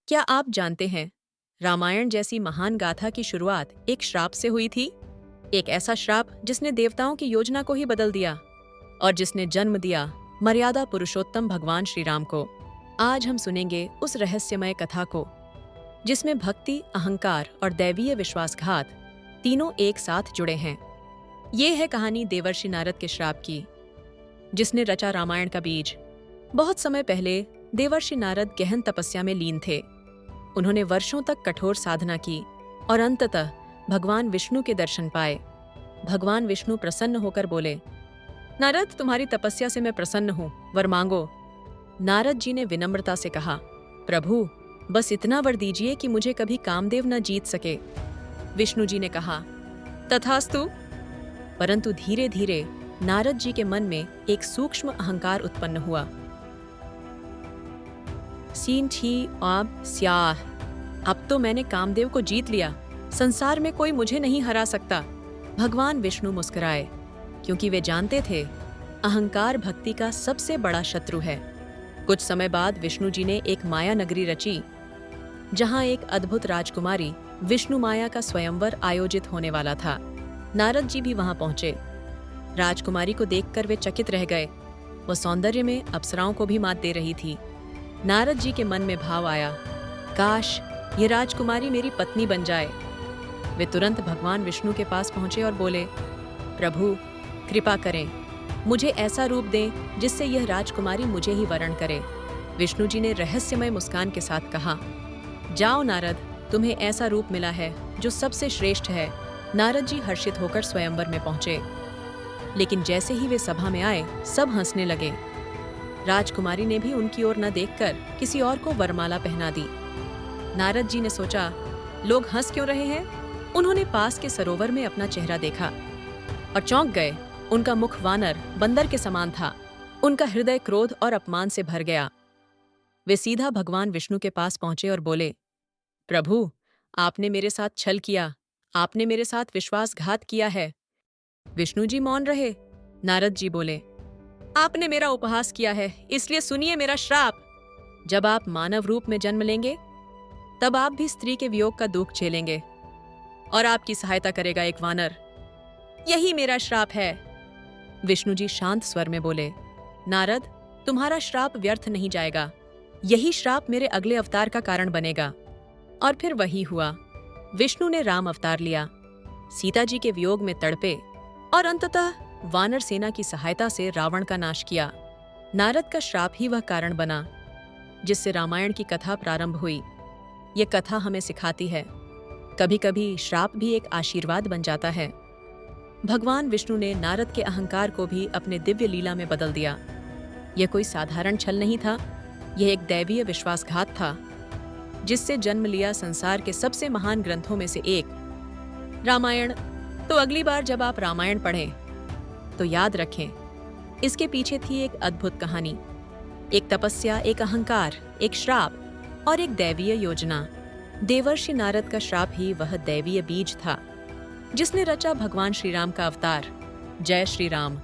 क्या आप जानते हैं, रामायण जैसी महान गाथा की शुरुआत एक श्राप से हुई थी। एक ऐसा श्राप जिसने देवताओं की योजना को ही बदल दिया और जिसने जन्म दिया मर्यादा पुरुषोत्तम भगवान श्री राम को। आज हम सुनेंगे उस रहस्यमय कथा को जिसमें भक्ति, अहंकार और दैवीय विश्वासघात तीनों एक साथ जुड़े हैं। ये है कहानी देवर्षि नारद के श्राप की, जिसने रचा रामायण का बीज। बहुत समय पहले देवर्षि नारद गहन तपस्या में लीन थे। उन्होंने वर्षों तक कठोर साधना की और अंततः भगवान विष्णु के दर्शन पाए। भगवान विष्णु प्रसन्न होकर बोले, नारद, तुम्हारी तपस्या से मैं प्रसन्न हूँ, वर मांगो। नारद जी ने विनम्रता से कहा, प्रभु, बस इतना वर दीजिए कि मुझे कभी कामदेव न जीत सके। विष्णु जी ने कहा, तथास्तु। परंतु धीरे धीरे नारद जी के मन में एक सूक्ष्म अहंकार उत्पन्न हुआ। सीन छी आब स्याह, अब तो मैंने कामदेव को जीत लिया, संसार में कोई मुझे नहीं हरा सकता। भगवान विष्णु मुस्कुराए, क्योंकि वे जानते थे अहंकार भक्ति का सबसे बड़ा शत्रु है। कुछ समय बाद विष्णु जी ने एक माया नगरी रची, जहां एक अद्भुत राजकुमारी विष्णु माया का स्वयंवर आयोजित होने वाला था। नारद जी भी वहां पहुंचे। राजकुमारी को देखकर वे चकित रह गए। वह सौंदर्य में अप्सराओं को भी मात दे रही थी। नारद जी के मन में भाव आया, काश ये राजकुमारी मेरी पत्नी बन जाए। वे तुरंत भगवान विष्णु के पास पहुंचे और बोले, प्रभु, कृपा करें, मुझे ऐसा रूप दें जिससे यह राजकुमारी मुझे ही वरण करे। विष्णु जी ने रहस्यमय मुस्कान के साथ कहा, जाओ नारद, तुम्हें ऐसा रूप मिला है जो सबसे श्रेष्ठ है। नारद जी हर्षित होकर स्वयंवर में पहुंचे, लेकिन जैसे ही वे सभा में आए, सब हंसने लगे। राजकुमारी ने भी उनकी ओर न देखकर किसी और को वरमाला पहना दी। नारद जी ने सोचा, लोग हंस क्यों रहे हैं? उन्होंने पास के सरोवर में अपना चेहरा देखा और चौंक गए। उनका मुख वानर, बंदर के समान था। उनका हृदय क्रोध और अपमान से भर गया। वे सीधा भगवान विष्णु के पास पहुंचे और बोले, प्रभु, आपने मेरे साथ छल किया, आपने मेरे साथ विश्वासघात किया है। विष्णु जी मौन रहे। नारद जी बोले, आपने मेरा उपहास किया है, इसलिए सुनिए मेरा श्राप। जब आप मानव रूप में जन्म लेंगे, तब आप भी स्त्री के वियोग का दुख झेलेंगे और आपकी सहायता करेगा एक वानर। यही मेरा श्राप है। विष्णु जी शांत स्वर में बोले, नारद, तुम्हारा श्राप व्यर्थ नहीं जाएगा। यही श्राप मेरे अगले अवतार का कारण बनेगा। और फिर वही हुआ। विष्णु ने राम अवतार लिया, सीता जी के वियोग में तड़पे और अंततः वानर सेना की सहायता से रावण का नाश किया। नारद का श्राप ही वह कारण बना जिससे रामायण की कथा प्रारंभ हुई। ये कथा हमें सिखाती है, कभी कभी श्राप भी एक आशीर्वाद बन जाता है। भगवान विष्णु ने नारद के अहंकार को भी अपने दिव्य लीला में बदल दिया। यह कोई साधारण छल नहीं था, यह एक दैवीय विश्वासघात था, जिससे जन्म लिया संसार के सबसे महान ग्रंथों में से एक, रामायण। तो अगली बार जब आप रामायण पढ़ें, तो याद रखें, इसके पीछे थी एक अद्भुत कहानी, एक तपस्या, एक अहंकार, एक श्राप और एक दैवीय योजना। देवर्षि नारद का श्राप ही वह दैवीय बीज था जिसने रचा भगवान श्री राम का अवतार। जय श्री राम।